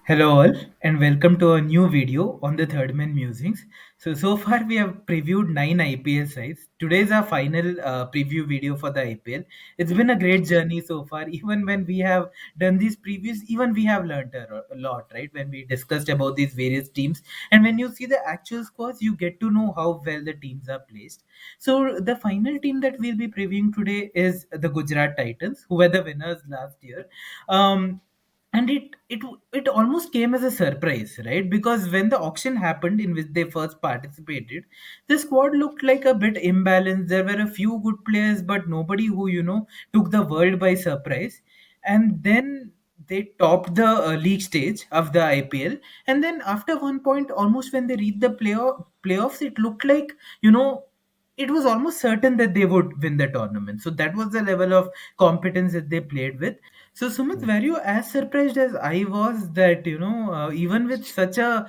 Hello all and welcome to a new video on the Third Man Musings. So far we have previewed 9 IPL sides. Today is our final preview video for the IPL. It's been a great journey so far. Even when we have done these previews, even we have learned a lot, right? When we discussed about these various teams. And when you see the actual scores, you get to know how well the teams are placed. So the final team that we'll be previewing today is the Gujarat Titans, who were the winners last year. Um, and it almost came as a surprise, right? Because when the auction happened in which they first participated, the squad looked like a bit imbalanced. There were a few good players, but nobody who took the world by surprise. And then they topped the league stage of the IPL, and then after one point, almost when they reached the playoffs, it looked like you know it was almost certain that they would win the tournament. So that was the level of competence that they played with. So Sumit, Mm. were you as surprised as I was that even with such a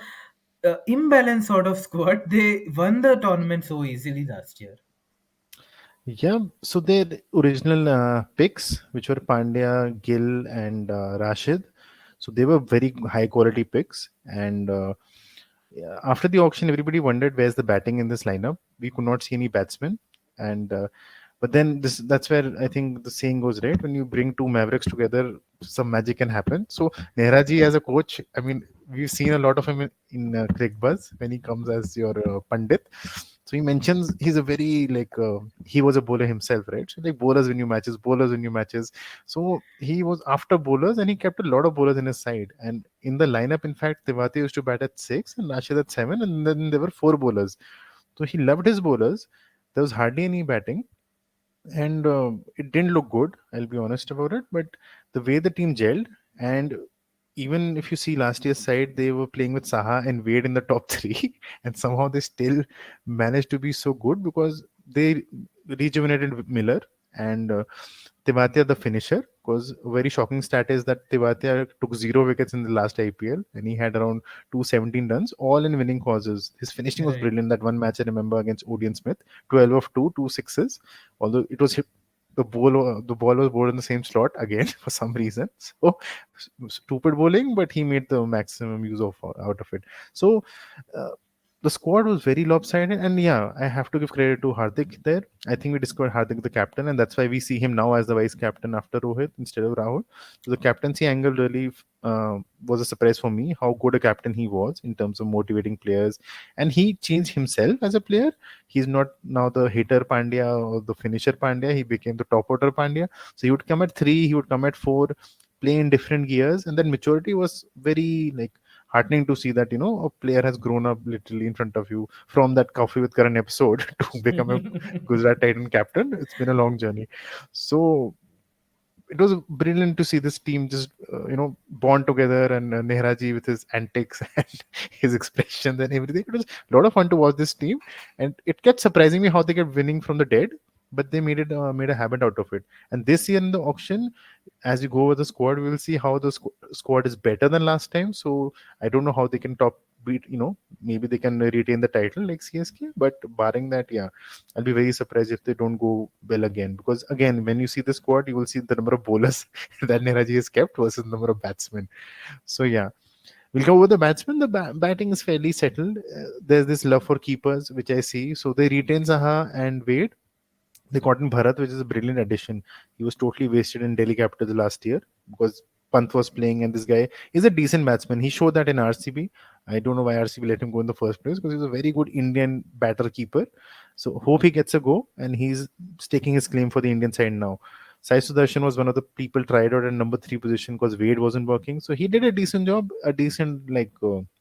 imbalanced sort of squad, they won the tournament so easily last year? Yeah, so their original picks, which were Pandya, Gill, and Rashid, so they were very high quality picks. And yeah, after the auction, everybody wondered where's the batting in this lineup. We could not see any batsmen, and but then that's where I think the saying goes, right? When you bring two Mavericks together, some magic can happen. So Nehraji as a coach, I mean, we've seen a lot of him in Cricket Buzz when he comes as your Pandit. So he mentions he's a very he was a bowler himself, right? So like bowlers win you matches. So he was after bowlers and he kept a lot of bowlers in his side. And in the lineup, in fact, Tewati used to bat at 6 and Rashid at 7, and then there were four bowlers. So he loved his bowlers. There was hardly any batting, and it didn't look good. I'll be honest about it. But the way the team gelled, and even if you see last year's side, they were playing with Saha and Wade in the top three, and somehow they still managed to be so good because they rejuvenated Miller and Tewatia, the finisher. Because a very shocking stat is that Tewatia took zero wickets in the last IPL and he had around 217 runs, all in winning causes. His finishing was Right. brilliant. That one match I remember against Odean Smith, 12 of 2, two sixes. Although it was the ball was bowled in the same slot again for some reason. So stupid bowling, but he made the maximum use of out of it. So uh, the squad was very lopsided, and yeah, I have to give credit to Hardik there. I think we discovered Hardik the captain, and that's why we see him now as the vice captain after Rohit instead of Rahul. So the captaincy angle really was a surprise for me. How good a captain he was in terms of motivating players, and he changed himself as a player. He's not now the hitter Pandya or the finisher Pandya. He became the top order Pandya. So he would come at 3, he would come at 4, play in different gears, and then maturity was very heartening to see that a player has grown up literally in front of you from that coffee with Karan episode to become a Gujarat Titan captain. It's been a long journey. So it was brilliant to see this team just bond together, and Nehraji with his antics and his expressions and everything. It was a lot of fun to watch this team, and it kept surprising me how they kept winning from the dead, but they made a habit out of it. And this year in the auction, as you go over the squad, we will see how the squad is better than last time. So I don't know how they can top beat. Maybe they can retain the title like CSK, but barring that, yeah, I'll be very surprised if they don't go well again. Because again, when you see the squad, you will see the number of bowlers that Neraji has kept versus the number of batsmen. So yeah, we'll go over the batsmen. The batting is fairly settled. There's this love for keepers, which I see. So they retain Zaha and Wade. They got in Bharat, which is a brilliant addition. He was totally wasted in Delhi Capitals last year because Pant was playing, and this guy is a decent batsman. He showed that in RCB. I don't know why RCB let him go in the first place because he's a very good Indian batter keeper. So hope he gets a go, and he's staking his claim for the Indian side now. Sai Sudarshan was one of the people tried out at number 3 position because Wade wasn't working. So he did a decent job, a decent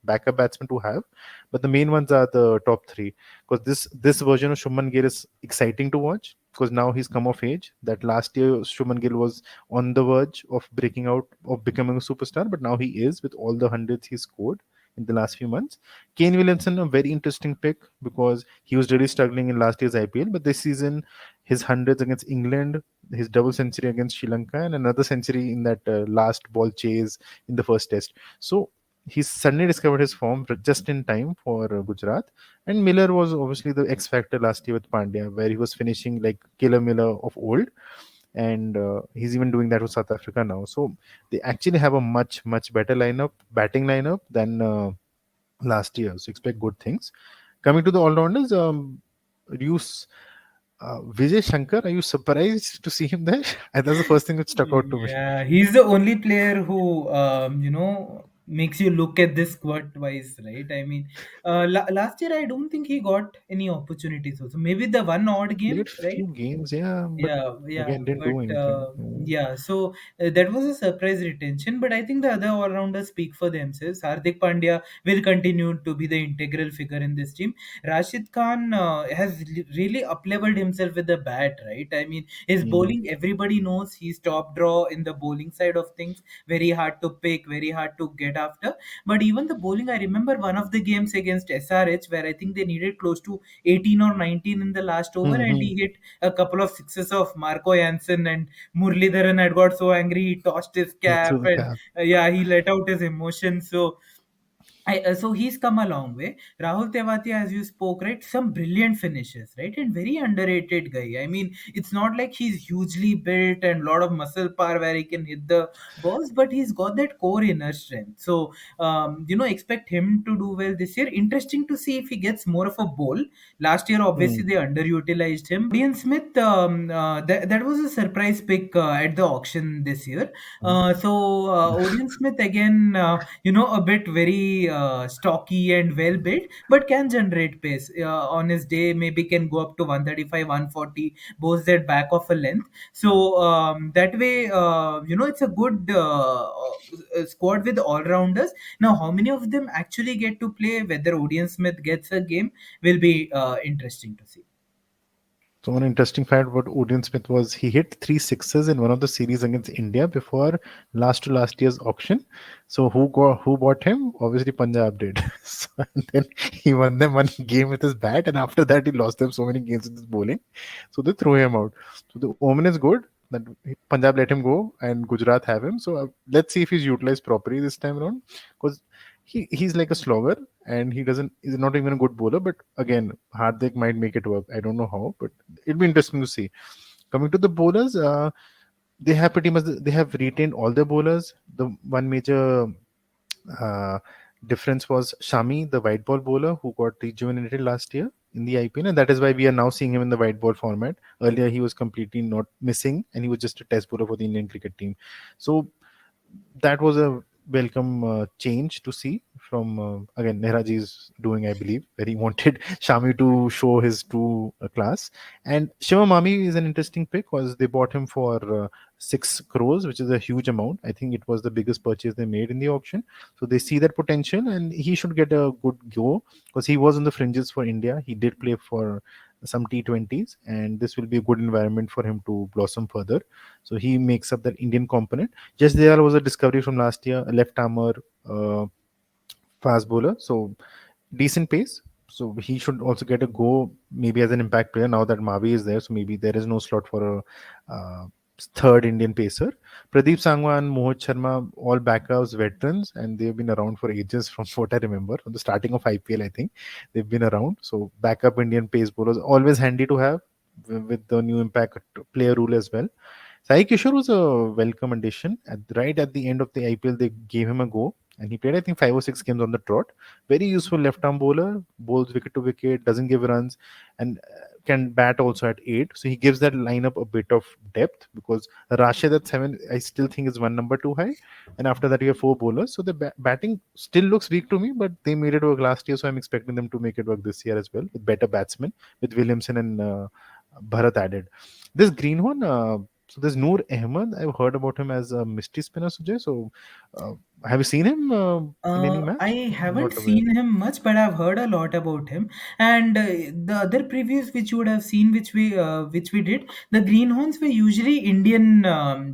backup batsman to have. But the main ones are the top three because this version of Shubman Gill is exciting to watch because now he's come of age. That last year Shubman Gill was on the verge of breaking out of becoming a superstar, but now he is with all the hundreds he scored in the last few months. Kane Williamson, a very interesting pick because he was really struggling in last year's IPL, but this season his hundreds against England, his double century against Sri Lanka, and another century in that last ball chase in the first test. So he's suddenly discovered his form just in time for Gujarat. And Miller was obviously the X factor last year with Pandya, where he was finishing like Killer Miller of old. and he's even doing that with South Africa now. So they actually have a much better lineup, batting lineup than last year. So expect good things. Coming to the all rounders, do you Vijay Shankar, are you surprised to see him there? And that's the first thing that stuck out to me. Yeah, he's the only player who, makes you look at this squad twice, right? I mean, last year I don't think he got any opportunities. Also, maybe the one odd game, Played right? few games, yeah, but Yeah, yeah, again didn't but do anything. Yeah. yeah, so that was a surprise retention. But I think the other all rounders speak for themselves. Hardik Pandya will continue to be the integral figure in this team. Rashid Khan has really up leveled himself with the bat, right? I mean, his Mhm. bowling, everybody knows he's top draw in the bowling side of things. Very hard to pick, very hard to get after. But even the bowling, I remember one of the games against SRH where I think they needed close to 18 or 19 in the last over, and Mhm. he hit a couple of sixes of Marco Jansen, and Muralidharan had got so angry he tossed his He cap, threw the and cap. yeah, he let out his emotions. So he's come a long way. Rahul Tewatia, as you spoke, right? Some brilliant finishes, right? And very underrated guy. I mean, it's not like he's hugely built and lot of muscle power where he can hit the balls, but he's got that core inner strength. So, expect him to do well this year. Interesting to see if he gets more of a bowl. Last year, obviously, Mm. they underutilized him. Odian Smith, that was a surprise pick at the auction this year. Mm. Odian Smith again, a bit very stocky and well built, but can generate pace. On his day, maybe can go up to 135, 140, boasts that back of a length. So that way, it's a good squad with all rounders. Now, how many of them actually get to play? Whether Odian Smith gets a game will be interesting to see. So one interesting fact about Odion Smith was he hit three sixes in one of the series against India before last year's auction. So who bought him? Obviously Punjab did. So, and then he won them one game with his bat, and after that he lost them so many games with his bowling. So they threw him out. So the omen is good that Punjab let him go and Gujarat have him. So let's see if he's utilized properly this time around, because he's like a slogger and he's not even a good bowler. But again, Hardik might make it work. I don't know how, but it'll be interesting to see. Coming to the bowlers, they have retained all their bowlers. The one major uh, difference was Shami, the white ball bowler, who got rejuvenated last year in the IPL, and that is why we are now seeing him in the white ball format. Earlier, he was completely not missing, and he was just a test bowler for the Indian cricket team. So that was a welcome change to see from again Nehraji is doing, I believe, where he wanted Shami to show his true class. And Shiva Mami is an interesting pick because they bought him for 6 crores, which is a huge amount. I think it was the biggest purchase they made in the auction. So they see that potential, and he should get a good go because he was on the fringes for India. He did play for some T20s, and this will be a good environment for him to blossom further. So he makes up that Indian component. Just there was a discovery from last year, a left armer uh, fast bowler. So decent pace. So he should also get a go maybe as an impact player now that Mavi is there. So maybe there is no slot for a third Indian pacer. Pradeep Sangwan, Mohit Sharma, all backups, veterans, and they've been around for ages from what I remember. From the starting of IPL, I think they've been around. So backup Indian pace bowlers always handy to have with the new impact player rule as well. Sai Kishore was a welcome addition. Right at the end of the IPL, they gave him a go, and he played, I think, 5 or 6 games on the trot. Very useful left arm bowler, bowls wicket to wicket, doesn't give runs, and can bat also at 8. So he gives that lineup a bit of depth because Rashid at 7, I still think is one number too high. And after that, you have 4 bowlers. So the batting still looks weak to me, but they made it work last year. So I'm expecting them to make it work this year as well with better batsmen, with Williamson and Bharat added. This greenhorn, so there's Noor Ahmed. I've heard about him as a mystery spinner, Sujay. So uh, have you seen him in any I match? I'm not haven't aware. seen him much, but I've heard a lot about him. And the other previews which you would have seen, which we did, the greenhorns were usually Indian,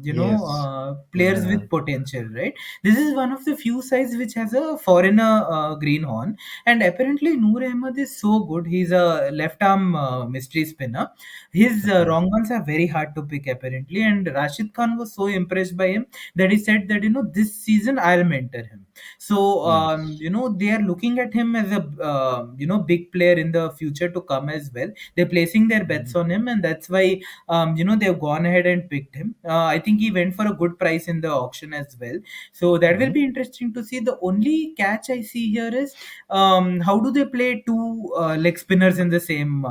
Yes. players Yeah. with potential, right? This is one of the few sides which has a foreigner greenhorn, and apparently Noor Ahmed is so good. He's a left arm mystery spinner. His Okay. wrong ones are very hard to pick apparently, and Rashid Khan was so impressed by him that he said that this season I'll I'll mentor him. So Hmm. they are looking at him as a big player in the future to come as well. They're placing their bets Mhm. on him, and that's why they've gone ahead and picked him. I think he went for a good price in the auction as well. So that will Mhm. be interesting to see. The only catch I see here is how do they play two leg spinners in the same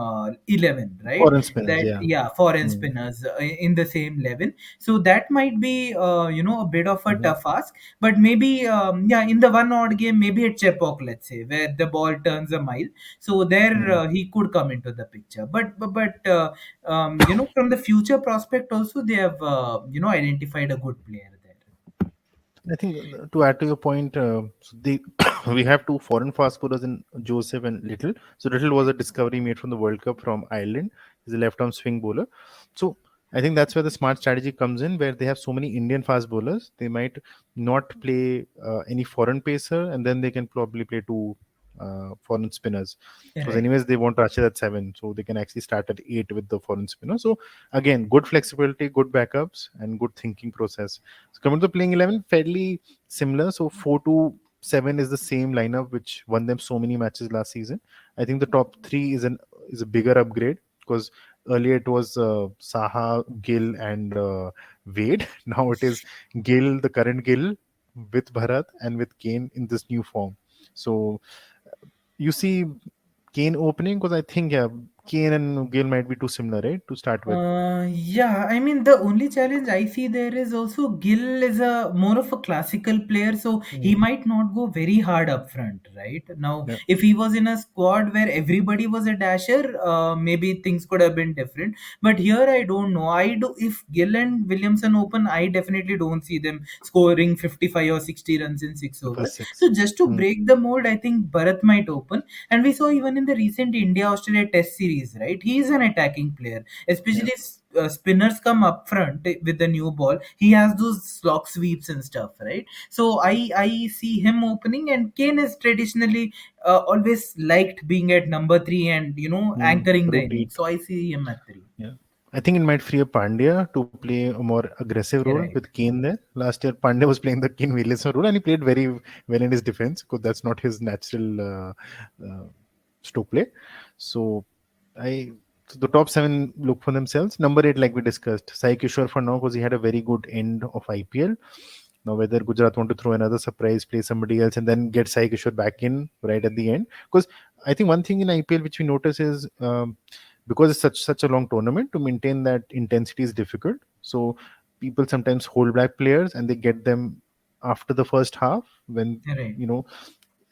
11, right? Foreign spinners, That, yeah. yeah, foreign Hmm. spinners in the same 11. So that might be a bit of a Mhm. tough ask, but maybe yeah, in the one odd game, maybe at Chepok, let's say, where the ball turns a mile, so there Hmm. he could come into the picture. But from the future prospect also, they have identified a good player there. I think to add to your point, so we have two foreign fast bowlers in Joseph and Little. So Little was a discovery made from the World Cup from Ireland. He's a left-arm swing bowler. So I think that's where the smart strategy comes in, where they have so many Indian fast bowlers, they might not play any foreign pacer, and then they can probably play two foreign spinners. Because Right. anyways, they want Rashid at 7, so they can actually start at 8 with the foreign spinner. So again, good flexibility, good backups, and good thinking process. So coming to playing 11, fairly similar. So 4-7 is the same lineup which won them so many matches last season. I think the top three is a bigger upgrade because earlier it was Saha, Gill, and Wade. Now it is Gill, the current Gill, with Bharat and with Kane in this new form. So you see Kane opening because I think yeah, Kane and Gill might be too similar, right? To start with. Yeah, I mean the only challenge I see there is also Gill is a more of a classical player, so he Mm. might not go very hard up front, right? Now, Yeah. if he was in a squad where everybody was a dasher, maybe things could have been different. But here I don't know. I do if Gill and Williamson open, I definitely don't see them scoring 55 or 60 runs in six The first overs. six. So just to Mm. break the mold, I think Bharat might open, and we saw even in the recent India Australia Test series, right? He is an attacking player, Yeah. especially if spinners come up front with the new ball. He has those slog sweeps and stuff, right? So I see him opening, and Kane is traditionally always liked being at number 3 and Mm. anchoring the inning. Rotate. So I see him at 3. Yeah. I think it might free up Pandya to play a more aggressive role Right. with Kane there. Last year, Pandya was playing the Kane Williamson role and he played very well in his defense because that's not his natural stroke play. So, I so the top 7 look for themselves. Number 8, like we discussed, Sai Kishore for now because he had a very good end of IPL. Now, whether Gujarat want to throw another surprise, play somebody else, and then get Sai Kishore back in right at the end. Because I think one thing in IPL which we notice is because it's such a long tournament, to maintain that intensity is difficult. So people sometimes hold back players and they get them after the first half when Right. you know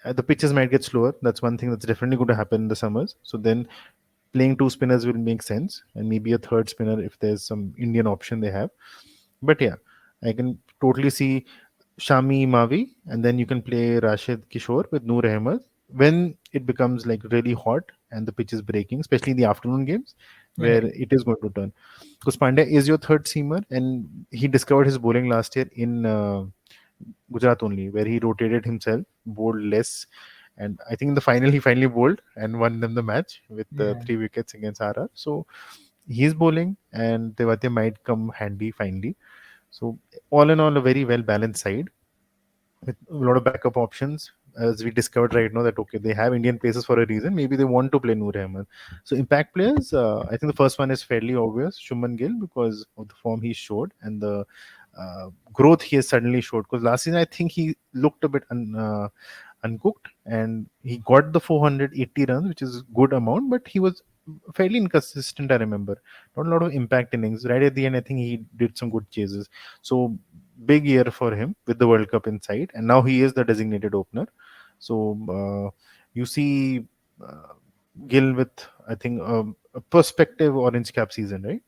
the pitches might get slower. That's one thing that's definitely going to happen in the summers. So then playing two spinners will make sense, and maybe a third spinner if there's some Indian option they have. But yeah, I can totally see Shami Mavi, and then you can play Rashid Kishore with Noor Ahmed when it becomes like really hot and the pitch is breaking, especially in the afternoon games where Right. it is going to turn. Because Pandya is your third seamer, and he discovered his bowling last year in Gujarat only, where he rotated himself, bowled less, and I think in the final he finally bowled and won them the match with Yeah. 3 wickets against RR. So he's bowling, and Tewate might come handy finally. So all in all, a very well balanced side with a lot of backup options. As we discovered right now that okay, they have Indian places for a reason. Maybe they want to play Noor Ahmed. So impact players, I think the first one is fairly obvious, Shuman Gill, because of the form he showed and the growth he has suddenly showed. Because last season I think he looked a bit uncooked, and he got the 480 runs, which is good amount, but he was fairly inconsistent. I remember not a lot of impact innings. Right at the end, I think he did some good chases. So big year for him with the World Cup in sight, and now he is the designated opener. So you see uh, Gill with I think a prospective orange cap season, right?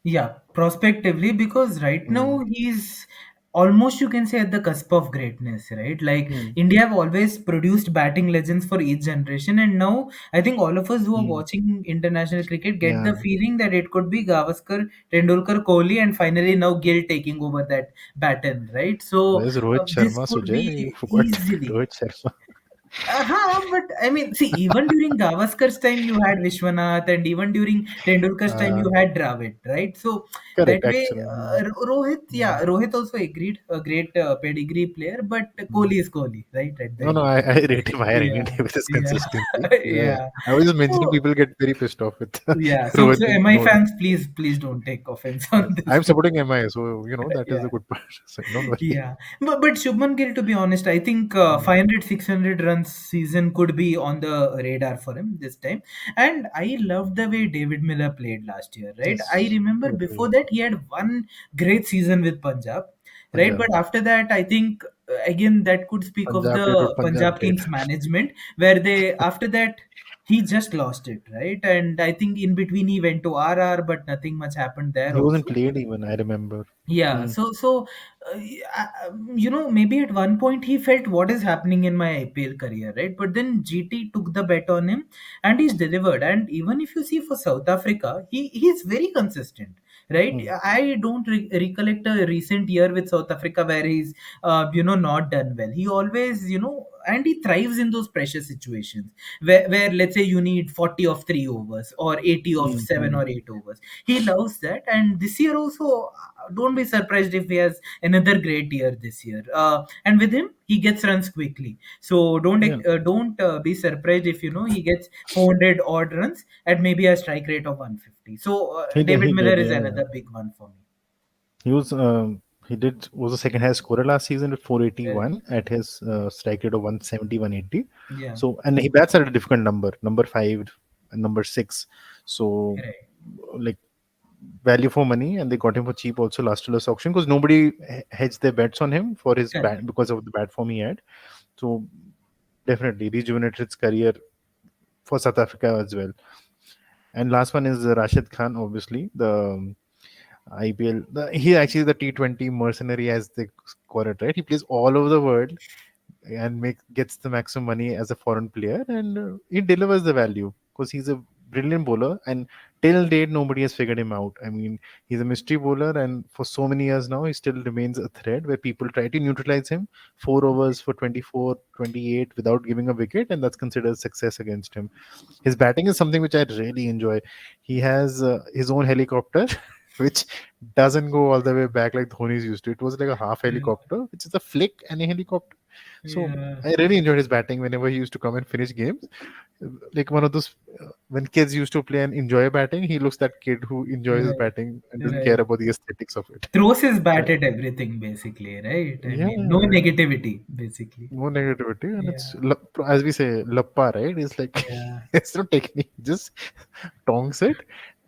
Yeah, prospectively, because right Mm. now he's almost, you can say, at the cusp of greatness, right? Like Mm. India have always produced batting legends for each generation, and now I think all of us who are Mm. watching international cricket get Yeah, the feeling that it could be Gavaskar, Tendulkar, Kohli, and finally now Gill taking over that baton, right? So where's Rohit this Sharma, could Sujay? You be forgot easily. Rohit Sharma. But I mean, see, even during Gavaskar's time, you had Vishwanath, and even during Tendulkar's time, Uh, you had Dravid, right? So that Correct, way, actually. Rohit, Mm. yeah, Rohit also agreed, a great pedigree player, but Mm. Kohli is Kohli, right? At the No, end no, of I the day. rate him higher any Yeah, day with his yeah, consistency. Yeah, yeah. yeah. I was just mentioning So, people get very pissed off with yeah. So, Rohit so being MI ignored. fans, please don't take offense Yes, on this. I'm supporting MI, so that is Yeah. the good part. So don't worry. Yeah, but Shubman Gill, to be honest, I think Mm. 500, 600 runs season could be on the radar for him this time. And I loved the way David Miller played last year, right? I Yes, remember totally. before that he had one great season with Punjab, right? Punjab. But after that, I think again that could speak of Punjab did the what Punjab Punjab did. Kings management, where they after that he just lost it, right? And I think in between he went to RR, but nothing much happened there He wasn't also. played even, I remember. Yeah, Mm. so maybe at one point he felt what is happening in my IPL career, right? But then GT took the bet on him, and he's delivered. And even if you see for South Africa, he's very consistent, right? Mm. I don't recollect a recent year with South Africa where he's not done well. He always and he thrives in those pressure situations where let's say you need 40 of 3 overs or 80 of Mm. 7 Mm. or 8 overs. He loves that, and this year also, don't be surprised if he has another great year this year. And with him, he gets runs quickly. So Yeah, don't be surprised if he gets 400 odd runs at maybe a strike rate of 150. So David he Miller did. is Yeah, yeah. another big one for me. He was he was the second highest scorer last season with Correct. 481 at his strike rate of 170, 180. Yeah. So and he bats at a different number 5 and number 6. So Right. like value for money, and they got him for cheap also last year's auction because nobody hedged their bets on him for his bat Correct. because of the bat form he had. So definitely rejuvenated his career for South Africa as well. And last one is Rashid Khan, obviously the IPL. He actually the T20 mercenary, as they call it, right? He plays all over the world and gets the maximum money as a foreign player, and he delivers the value because he's a brilliant bowler. And till date, nobody has figured him out. I mean, he's a mystery bowler, and for so many years now, he still remains a threat where people try to neutralize him. 4 overs for 24, 28 without giving a wicket, and that's considered success against him. His batting is something which I really enjoy. He has his own helicopter, which doesn't go all the way back like Dhoni's used to. It was like a half Yeah. helicopter, which is a flick and a helicopter. So Yeah. I really enjoyed his batting whenever he used to come and finish games. Like one of those when kids used to play and enjoy batting, he looks that kid who enjoys his Right. batting and doesn't care Right. about the aesthetics of it. Throws his So bat at everything, basically, right? I yeah, mean, no negativity, basically. no negativity, and it's Yeah. as we say, lappa, right? It's like Yeah. it's no technique, just tongs it,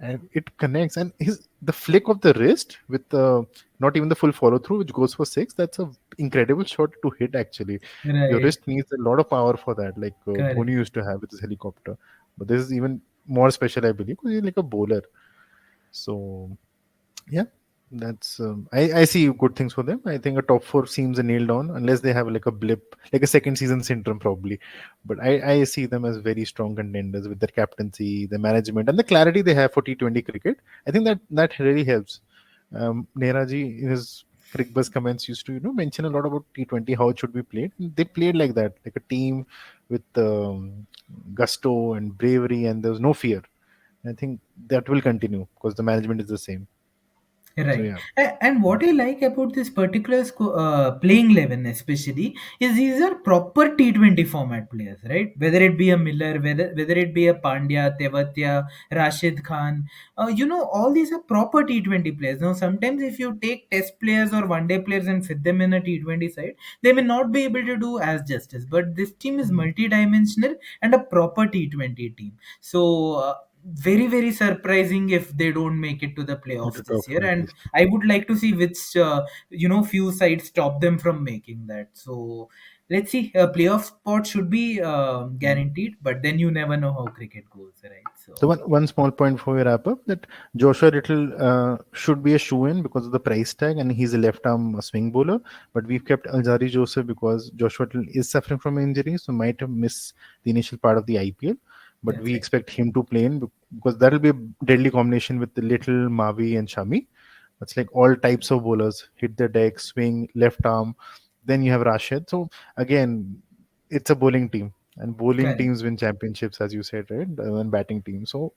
and it connects. And his the flick of the wrist with the not even the full follow through, which goes for six. That's a incredible shot to hit. Actually, your Right. wrist needs a lot of power for that, like Dhoni Correct. used to have with his helicopter. But this is even more special, I believe, because he's like a bowler. So yeah, that's I see good things for them. I think a top four seems a nailed on unless they have like a blip, like a second season syndrome probably. But I see them as very strong contenders with their captaincy, the management, and the clarity they have for T20 cricket. I think that really helps. Neraji in his Crickbuzz comments used to mention a lot about T20 how it should be played. They played like that, like a team with gusto and bravery, and there's no fear. I think that will continue because the management is the same. So Right. yeah. And what I like about this particular playing 11 especially is these are proper T20 format players, right? Whether it be a Miller, whether it be a Pandya, Tewatia, Rashid Khan, all these are proper T20 players. Now, sometimes if you take test players or one day players and fit them in a T20 side, they may not be able to do as justice. But this team is Mm. multi-dimensional and a proper T20 team. So, very very surprising if they don't make it to the At playoffs the this top year, four at and least. I would like to see which few sides stop them from making that. So let's see. A playoff spot should be Mm. guaranteed, but then you never know how cricket goes, right? The So one small point before we wrap up that Joshua Little should be a shoe in because of the price tag, and he's a left arm swing bowler. But we've kept Alzari Joseph because Joshua Little is suffering from injury, so might have missed the initial part of the IPL. But that's we right. expect him to play in because that will be a deadly combination with the Little, Mavi, and Shami. That's like all types of bowlers hit the deck, swing, left arm. Then you have Rashid. So again, it's a bowling team, and bowling Correct. teams win championships, as you said, right? Than batting teams. So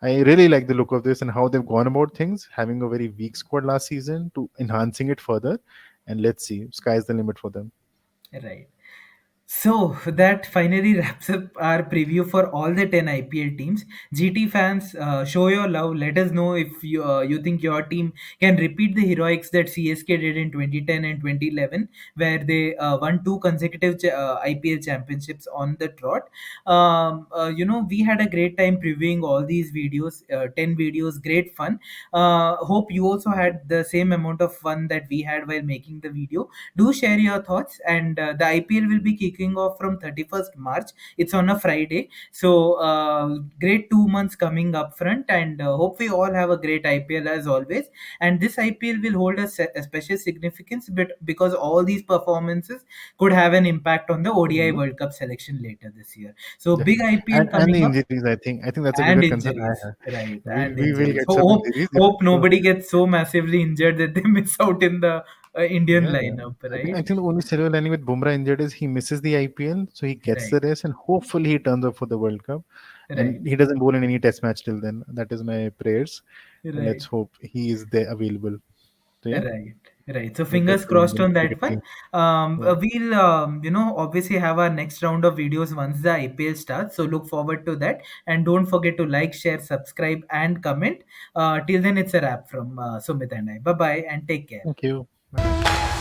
I really like the look of this and how they've gone about things, having a very weak squad last season to enhancing it further. And let's see, sky's the limit for them. Right. So that finally wraps up our preview for all the 10 IPL teams. GT fans, show your love. Let us know if you think your team can repeat the heroics that CSK did in 2010 and 2011, where they won two consecutive IPL championships on the trot. We had a great time previewing all these videos, 10 videos, great fun. Hope you also had the same amount of fun that we had while making the video. Do share your thoughts, and the IPL will be kicking off from 31st March. It's on a Friday, so great 2 months coming up front, and hope we all have a great IPL as always. And this IPL will hold a special significance, but because all these performances could have an impact on the ODI Mhm. World Cup selection later this year. So Yeah. big IPL And coming the up. injuries, I think that's a bigger And concern I injuries, have. right? We And we will injuries. get some injuries if Hope nobody gets so massively injured that they miss out in the Indian yeah. lineup, I right? think the only silver lining with Bumrah injured is he misses the IPL, so he gets Right, the rest, and hopefully he turns up for the World Cup, right, and he doesn't bowl in any Test match till then. That is my prayers, and right. let's hope he is there available. So yeah, Right, right. So good luck fingers to crossed Indian on that cricket one. team. Yeah. We'll, obviously have our next round of videos once the IPL starts. So look forward to that. And don't forget to like, share, subscribe, and comment. Till then, it's a wrap from Sumit and I. Bye bye and take care. Thank you. Bye.